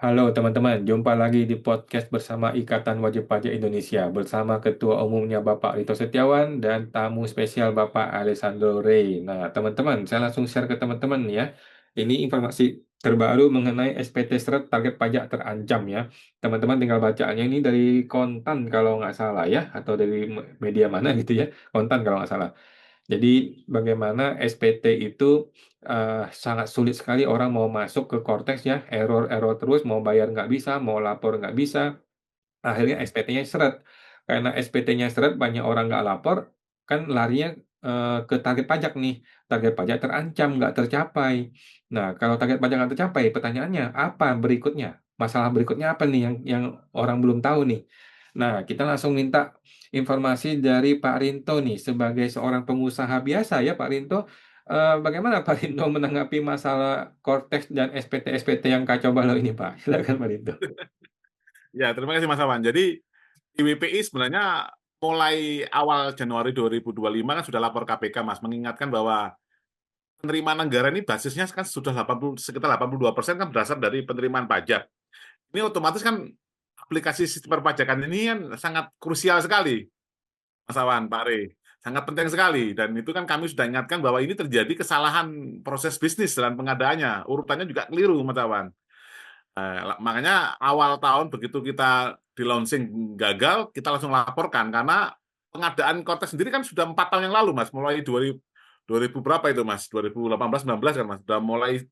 Halo teman-teman, jumpa lagi di podcast bersama Ikatan Wajib Pajak Indonesia bersama Ketua Umumnya Bapak Rito Setiawan dan tamu spesial Bapak Alessandro Rey. Nah, teman-teman, saya langsung share ke teman-teman ya. Ini informasi terbaru mengenai SPT Seret target pajak terancam ya. Teman-teman tinggal bacaannya ini dari Kontan kalau nggak salah ya, atau dari media mana gitu ya. Kontan kalau nggak salah. Jadi bagaimana SPT itu sangat sulit sekali orang mau masuk ke Cortex ya, error-error terus, mau bayar nggak bisa, mau lapor nggak bisa, akhirnya SPT-nya seret. Karena SPT-nya seret, banyak orang nggak lapor, kan larinya ke target pajak nih. Target pajak terancam, nggak tercapai. Nah, kalau target pajak nggak tercapai, pertanyaannya apa berikutnya? Masalah berikutnya apa nih yang orang belum tahu nih? Nah, kita langsung minta informasi dari Pak Rinto nih, sebagai seorang pengusaha biasa ya Pak Rinto. Bagaimana Pak Rinto menanggapi masalah Cortex dan SPT-SPT yang kacau balau ini Pak? Silakan Pak Rinto. Ya, terima kasih Mas Awan. Jadi IWPI sebenarnya mulai awal Januari 2025 kan sudah lapor KPK Mas, mengingatkan bahwa penerimaan negara ini basisnya kan sudah 80, sekitar 82% kan berasal dari penerimaan pajak. Ini otomatis kan aplikasi sistem perpajakan ini kan sangat krusial sekali, Mas Awan, Pak Rey. Sangat penting sekali. Dan itu kan kami sudah ingatkan bahwa ini terjadi kesalahan proses bisnis dalam pengadaannya. Urutannya juga keliru, Mas Awan. Makanya awal tahun begitu kita di launching gagal, kita langsung laporkan karena pengadaan Cortex sendiri kan sudah 4 tahun yang lalu, Mas. Mulai 2000 berapa itu, Mas? 2018-19 kan, Mas. Sudah mulai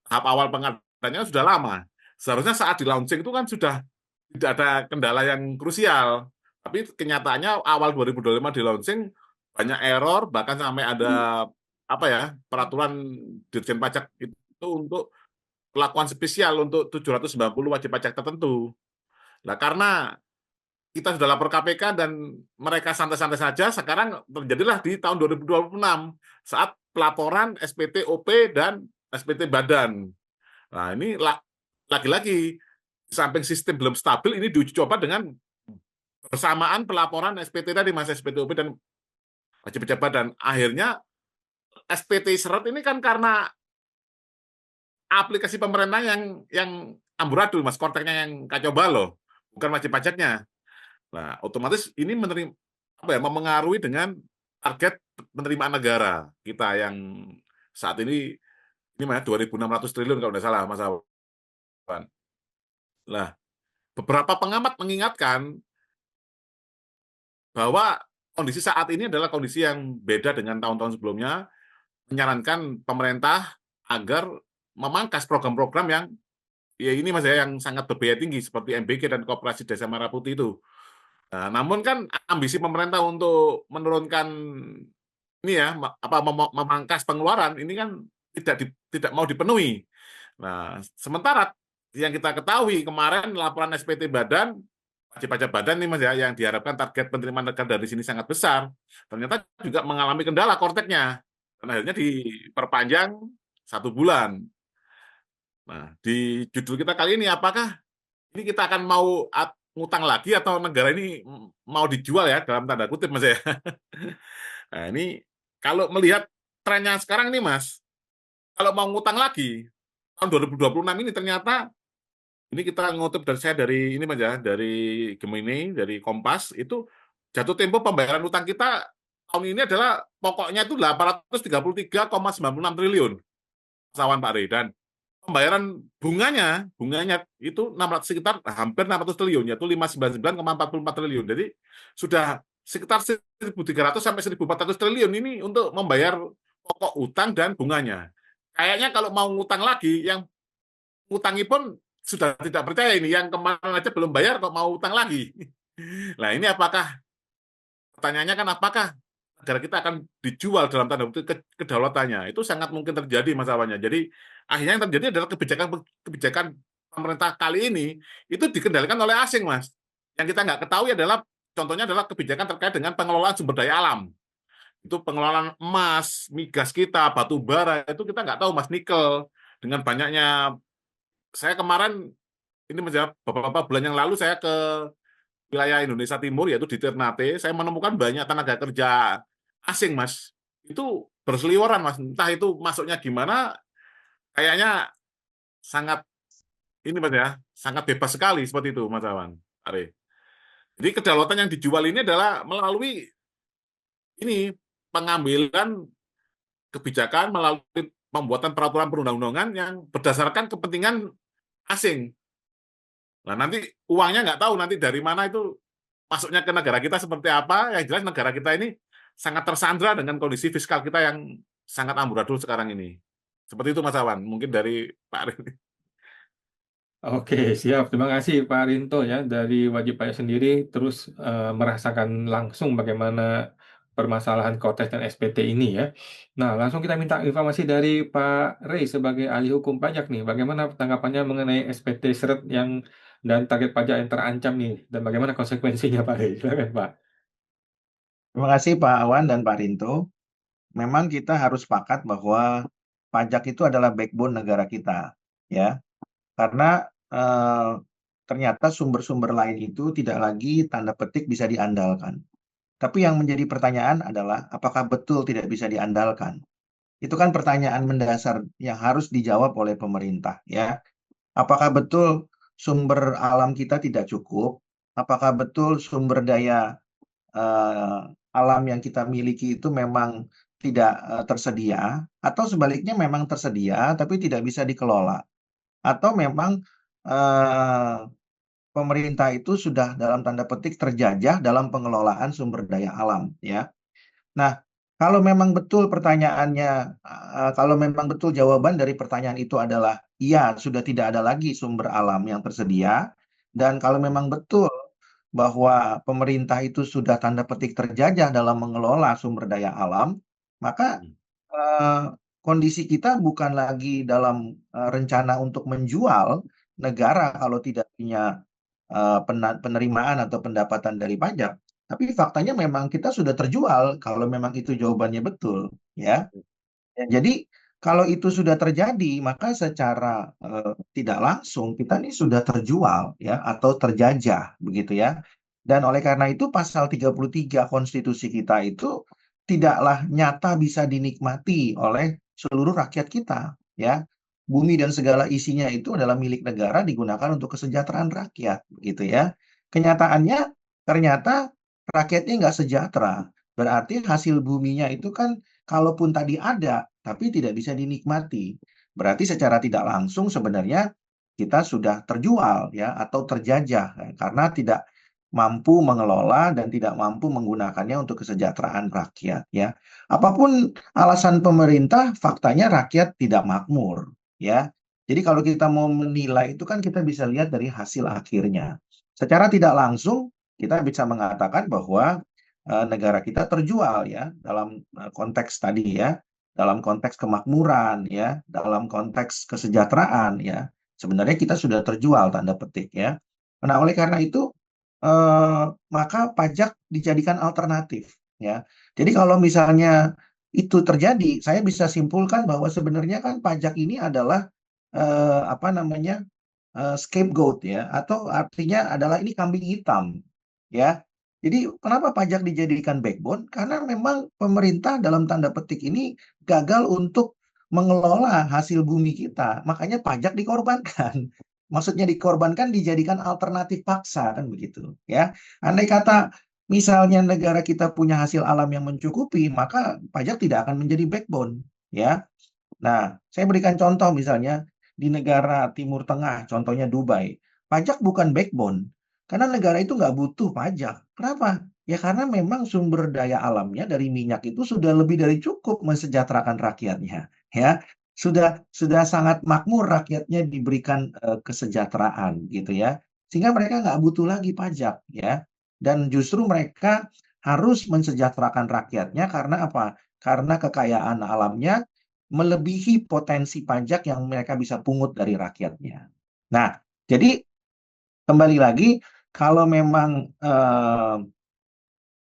tahap awal pengadaannya sudah lama. Seharusnya saat di launching itu kan sudah tidak ada kendala yang krusial. Tapi kenyataannya awal 2025 di launching banyak error, bahkan sampai ada apa ya, peraturan Dirjen Pajak itu untuk perlakuan spesial untuk 790 wajib pajak tertentu. Nah, karena kita sudah lapor KPK dan mereka santai-santai saja, sekarang terjadilah di tahun 2026 saat pelaporan SPT OP dan SPT badan. Nah, ini lagi-lagi di samping sistem belum stabil, ini diuji coba dengan bersamaan pelaporan SPT tadi, Mas, SPT OP dan wajib pajak badan. Akhirnya SPT seret ini kan karena aplikasi pemerintah yang amburadul, Mas, konteksnya yang kacau balau, bukan wajib pajaknya. Nah, otomatis ini apa ya, memengaruhi dengan target penerimaan negara kita yang saat ini mana 2.600 triliun kalau tidak salah, Mas Awan. Nah, beberapa pengamat mengingatkan bahwa kondisi saat ini adalah kondisi yang beda dengan tahun-tahun sebelumnya, menyarankan pemerintah agar memangkas program-program yang ya ini Mas ya, yang sangat berbiaya tinggi seperti MBG dan Koperasi Desa Merah Putih itu. Nah, namun kan ambisi pemerintah untuk menurunkan ini ya memangkas pengeluaran ini kan tidak mau dipenuhi. Nah, sementara yang kita ketahui kemarin laporan SPT Badan wajib pajak badan nih Mas ya yang diharapkan target penerimaan negara dari sini sangat besar. Ternyata juga mengalami kendala korteknya. Dan akhirnya diperpanjang 1 bulan. Nah, di judul kita kali ini apakah ini kita akan mau ngutang lagi atau negara ini mau dijual ya dalam tanda kutip Mas ya. Nah, ini kalau melihat trennya sekarang nih Mas, kalau mau ngutang lagi tahun 2026 ini ternyata ini kita ngutip dari saya dari ini Mas ya, dari Gemini, dari Kompas itu jatuh tempo pembayaran utang kita tahun ini adalah pokoknya itu 833,96 triliun. Sawan Pak Rey dan pembayaran bunganya itu 600 sekitar hampir 600 triliun yaitu 599,44 triliun. Jadi sudah sekitar 1.300 sampai 1.400 triliun ini untuk membayar pokok utang dan bunganya. Kayaknya kalau mau ngutang lagi yang ngutangi pun sudah tidak percaya ini yang kemarin aja belum bayar kok mau utang lagi. Nah, ini apakah pertanyaannya kan apakah negara kita akan dijual dalam tanda kutip kedaulatannya? Itu sangat mungkin terjadi masalahnya. Jadi akhirnya yang terjadi adalah kebijakan pemerintah kali ini itu dikendalikan oleh asing, Mas. Yang kita nggak ketahui adalah contohnya adalah kebijakan terkait dengan pengelolaan sumber daya alam. Itu pengelolaan emas, migas kita, batu bara, itu kita nggak tahu, Mas, nikel. Dengan banyaknya, saya kemarin, ini beberapa bulan yang lalu saya ke wilayah Indonesia Timur, yaitu di Ternate, saya menemukan banyak tenaga kerja asing, Mas. Itu berseliweran, Mas. Entah itu masuknya gimana, kayaknya sangat ini Mas ya, sangat bebas sekali seperti itu Mas Awan. Are. Jadi kedaulatan yang dijual ini adalah melalui ini pengambilan kebijakan melalui pembuatan peraturan perundang-undangan yang berdasarkan kepentingan asing. Nah, nanti uangnya nggak tahu nanti dari mana itu masuknya ke negara kita seperti apa. Yang jelas negara kita ini sangat tersandra dengan kondisi fiskal kita yang sangat amburadul sekarang ini. Seperti itu Mas Awan. Mungkin dari Pak Arif. Oke, siap. Terima kasih Pak Rinto ya dari wajib pajak sendiri terus merasakan langsung bagaimana permasalahan Kotes dan SPT ini ya. Nah, langsung kita minta informasi dari Pak Rey sebagai ahli hukum pajak nih. Bagaimana tanggapannya mengenai SPT seret yang dan target pajak yang terancam nih dan bagaimana konsekuensinya Pak Rey? Silakan Pak. Terima kasih Pak Awan dan Pak Rinto. Memang kita harus sepakat bahwa pajak itu adalah backbone negara kita, ya. Karena ternyata sumber-sumber lain itu tidak lagi tanda petik bisa diandalkan. Tapi yang menjadi pertanyaan adalah apakah betul tidak bisa diandalkan? Itu kan pertanyaan mendasar yang harus dijawab oleh pemerintah, ya. Apakah betul sumber alam kita tidak cukup? Apakah betul sumber daya eh, alam yang kita miliki itu memang tidak tersedia, atau sebaliknya memang tersedia tapi tidak bisa dikelola, atau memang eh, pemerintah itu sudah dalam tanda petik terjajah dalam pengelolaan sumber daya alam, ya. Nah, kalau memang betul pertanyaannya, kalau memang betul jawaban dari pertanyaan itu adalah iya, sudah tidak ada lagi sumber alam yang tersedia, dan kalau memang betul bahwa pemerintah itu sudah tanda petik terjajah dalam mengelola sumber daya alam, maka eh, kondisi kita bukan lagi dalam rencana untuk menjual negara kalau tidak punya penerimaan atau pendapatan dari pajak. Tapi faktanya memang kita sudah terjual kalau memang itu jawabannya betul, ya. Ya, jadi kalau itu sudah terjadi, maka secara tidak langsung kita ini sudah terjual ya atau terjajah begitu ya. Dan oleh karena itu pasal 33 konstitusi kita itu tidaklah nyata bisa dinikmati oleh seluruh rakyat kita ya. Bumi dan segala isinya itu adalah milik negara digunakan untuk kesejahteraan rakyat begitu ya. Kenyataannya ternyata rakyatnya nggak sejahtera. Berarti hasil buminya itu kan kalaupun tadi ada, tapi tidak bisa dinikmati. Berarti secara tidak langsung sebenarnya kita sudah terjual ya atau terjajah ya, karena tidak mampu mengelola dan tidak mampu menggunakannya untuk kesejahteraan rakyat ya. Apapun alasan pemerintah, faktanya rakyat tidak makmur ya. Jadi kalau kita mau menilai itu kan kita bisa lihat dari hasil akhirnya. Secara tidak langsung kita bisa mengatakan bahwa negara kita terjual ya dalam konteks tadi ya, dalam konteks kemakmuran ya, dalam konteks kesejahteraan ya. Sebenarnya kita sudah terjual tanda petik ya. Nah, oleh karena itu maka pajak dijadikan alternatif ya. Jadi kalau misalnya itu terjadi, saya bisa simpulkan bahwa sebenarnya kan pajak ini adalah apa namanya scapegoat ya, atau artinya adalah ini kambing hitam ya. Jadi kenapa pajak dijadikan backbone? Karena memang pemerintah dalam tanda petik ini gagal untuk mengelola hasil bumi kita. Makanya pajak dikorbankan. Maksudnya dikorbankan dijadikan alternatif paksa kan begitu ya. Andai kata misalnya negara kita punya hasil alam yang mencukupi, maka pajak tidak akan menjadi backbone ya. Nah, saya berikan contoh misalnya di negara Timur Tengah, contohnya Dubai. Pajak bukan backbone, karena negara itu nggak butuh pajak. Kenapa? Ya karena memang sumber daya alamnya dari minyak itu sudah lebih dari cukup mensejahterakan rakyatnya. Ya, sudah sangat makmur rakyatnya diberikan kesejahteraan gitu ya. Sehingga mereka nggak butuh lagi pajak ya. Dan justru mereka harus mensejahterakan rakyatnya karena apa? Karena kekayaan alamnya melebihi potensi pajak yang mereka bisa pungut dari rakyatnya. Nah, jadi kembali lagi, kalau memang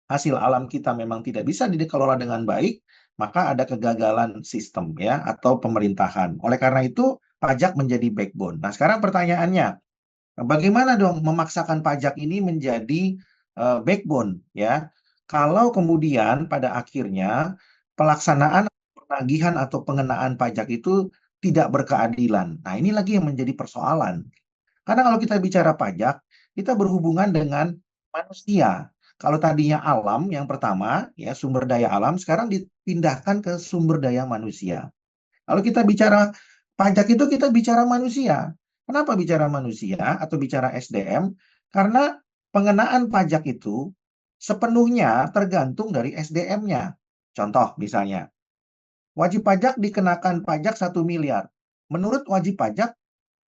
hasil alam kita memang tidak bisa dikelola dengan baik, maka ada kegagalan sistem ya atau pemerintahan. Oleh karena itu, pajak menjadi backbone. Nah, sekarang pertanyaannya, bagaimana dong memaksakan pajak ini menjadi backbone ya? Kalau kemudian pada akhirnya pelaksanaan penagihan atau pengenaan pajak itu tidak berkeadilan. Nah, ini lagi yang menjadi persoalan. Karena kalau kita bicara pajak, kita berhubungan dengan manusia. Kalau tadinya alam yang pertama, ya sumber daya alam, sekarang dipindahkan ke sumber daya manusia. Kalau kita bicara pajak itu kita bicara manusia. Kenapa bicara manusia atau bicara SDM? Karena pengenaan pajak itu sepenuhnya tergantung dari SDM-nya. Contoh misalnya, wajib pajak dikenakan pajak 1 miliar. Menurut wajib pajak,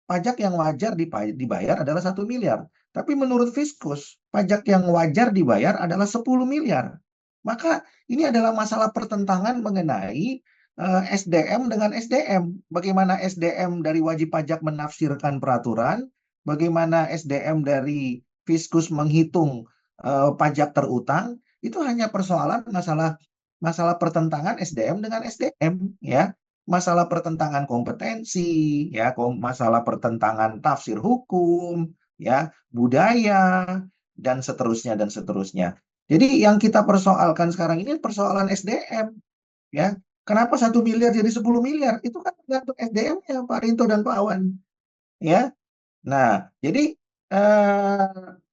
pajak yang wajar dibayar adalah 1 miliar. Tapi menurut Fiskus, pajak yang wajar dibayar adalah 10 miliar. Maka ini adalah masalah pertentangan mengenai SDM dengan SDM. Bagaimana SDM dari wajib pajak menafsirkan peraturan, bagaimana SDM dari Fiskus menghitung pajak terutang, itu hanya persoalan masalah pertentangan SDM dengan SDM, ya. Masalah pertentangan kompetensi, ya, masalah pertentangan tafsir hukum, ya, budaya, dan seterusnya dan seterusnya. Jadi yang kita persoalkan sekarang ini persoalan SDM, ya. Kenapa 1 miliar jadi 10 miliar? Itu kan tergantung SDM-nya, Pak Rinto dan Pak Awan, ya. Nah, jadi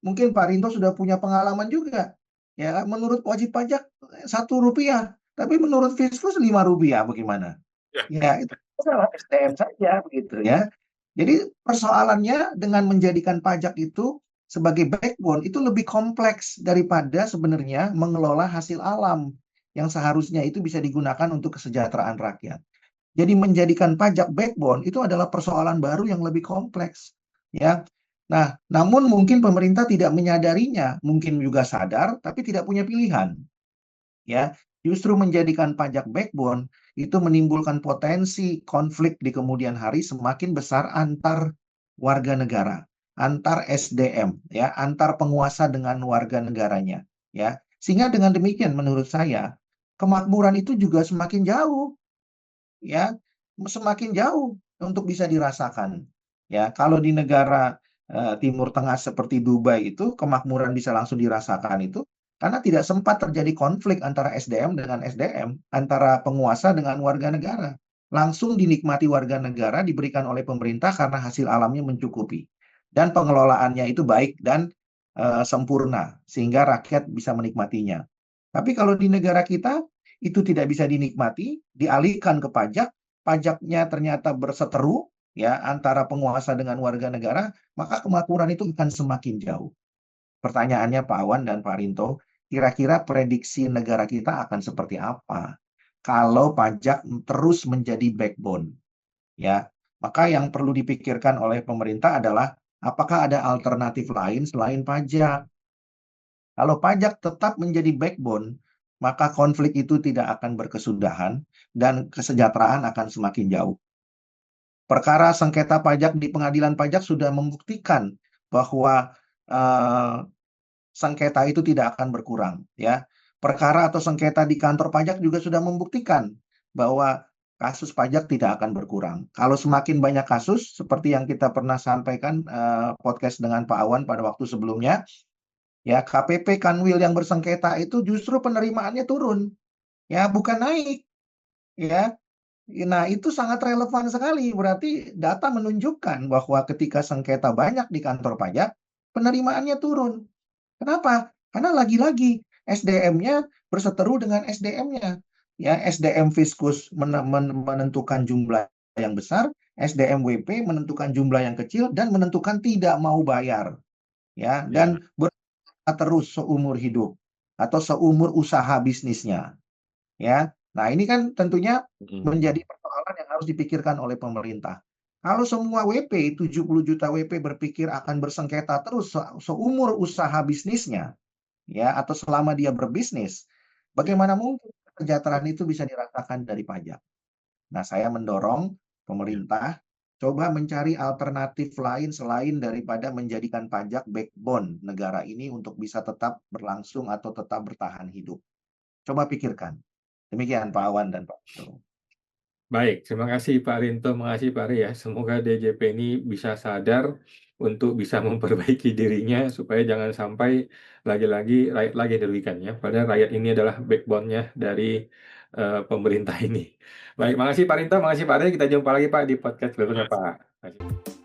mungkin Pak Rinto sudah punya pengalaman juga, ya. Menurut wajib pajak Rp1, tapi menurut Fiskus Rp5, bagaimana? Ya, Ya, itu masalah SDM saja begitu ya. Jadi persoalannya dengan menjadikan pajak itu sebagai backbone itu lebih kompleks daripada sebenarnya mengelola hasil alam yang seharusnya itu bisa digunakan untuk kesejahteraan rakyat. Jadi menjadikan pajak backbone itu adalah persoalan baru yang lebih kompleks, ya. Nah, namun mungkin pemerintah tidak menyadarinya, mungkin juga sadar tapi tidak punya pilihan, ya. Justru menjadikan pajak backbone itu menimbulkan potensi konflik di kemudian hari semakin besar antar warga negara, antar SDM, ya, antar penguasa dengan warga negaranya, ya. Sehingga dengan demikian menurut saya kemakmuran itu juga semakin jauh, ya, semakin jauh untuk bisa dirasakan. Ya, kalau di negara Timur Tengah seperti Dubai itu kemakmuran bisa langsung dirasakan itu karena tidak sempat terjadi konflik antara SDM dengan SDM, antara penguasa dengan warga negara. Langsung dinikmati warga negara diberikan oleh pemerintah karena hasil alamnya mencukupi dan pengelolaannya itu baik dan sempurna sehingga rakyat bisa menikmatinya. Tapi kalau di negara kita itu tidak bisa dinikmati, dialihkan ke pajak, pajaknya ternyata berseteru, ya, antara penguasa dengan warga negara, maka kemakmuran itu akan semakin jauh. Pertanyaannya Pak Awan dan Pak Rinto, kira-kira prediksi negara kita akan seperti apa kalau pajak terus menjadi backbone, ya? Maka yang perlu dipikirkan oleh pemerintah adalah apakah ada alternatif lain selain pajak? Kalau pajak tetap menjadi backbone, maka konflik itu tidak akan berkesudahan dan kesejahteraan akan semakin jauh. Perkara sengketa pajak di pengadilan pajak sudah membuktikan bahwa sengketa itu tidak akan berkurang, ya. Perkara atau sengketa di kantor pajak juga sudah membuktikan bahwa kasus pajak tidak akan berkurang. Kalau semakin banyak kasus seperti yang kita pernah sampaikan podcast dengan Pak Awan pada waktu sebelumnya, ya, KPP Kanwil yang bersengketa itu justru penerimaannya turun, ya, bukan naik, ya. Nah, itu sangat relevan sekali. Berarti data menunjukkan bahwa ketika sengketa banyak di kantor pajak, penerimaannya turun. Kenapa? Karena lagi-lagi SDM-nya berseteru dengan SDM-nya. Ya, SDM Fiskus menentukan jumlah yang besar, SDM WP menentukan jumlah yang kecil dan menentukan tidak mau bayar, ya, ya, dan terus seumur hidup atau seumur usaha bisnisnya, ya. Nah, ini kan tentunya menjadi persoalan yang harus dipikirkan oleh pemerintah. Kalau semua WP, 70 juta WP berpikir akan bersengketa terus seumur usaha bisnisnya, ya, atau selama dia berbisnis, ya. bagaimana mungkin kesejahteraan itu bisa dirasakan dari pajak? Nah, saya mendorong Ya. pemerintah coba mencari alternatif lain selain daripada menjadikan pajak backbone negara ini untuk bisa tetap berlangsung atau tetap bertahan hidup. Coba pikirkan. Demikian Pak Awan dan Pak Rinto. Baik, terima kasih Pak Rinto, makasih Pak Ri ya. Semoga DJP ini bisa sadar untuk bisa memperbaiki dirinya supaya jangan sampai lagi-lagi rakyat lagi yang dirugikan ya. Padahal rakyat ini adalah backbone-nya dari pemerintah ini. Baik, makasih Pak Rinto, makasih Pak Ade. Kita jumpa lagi Pak di podcast berikutnya Mas. Pak. Makasih.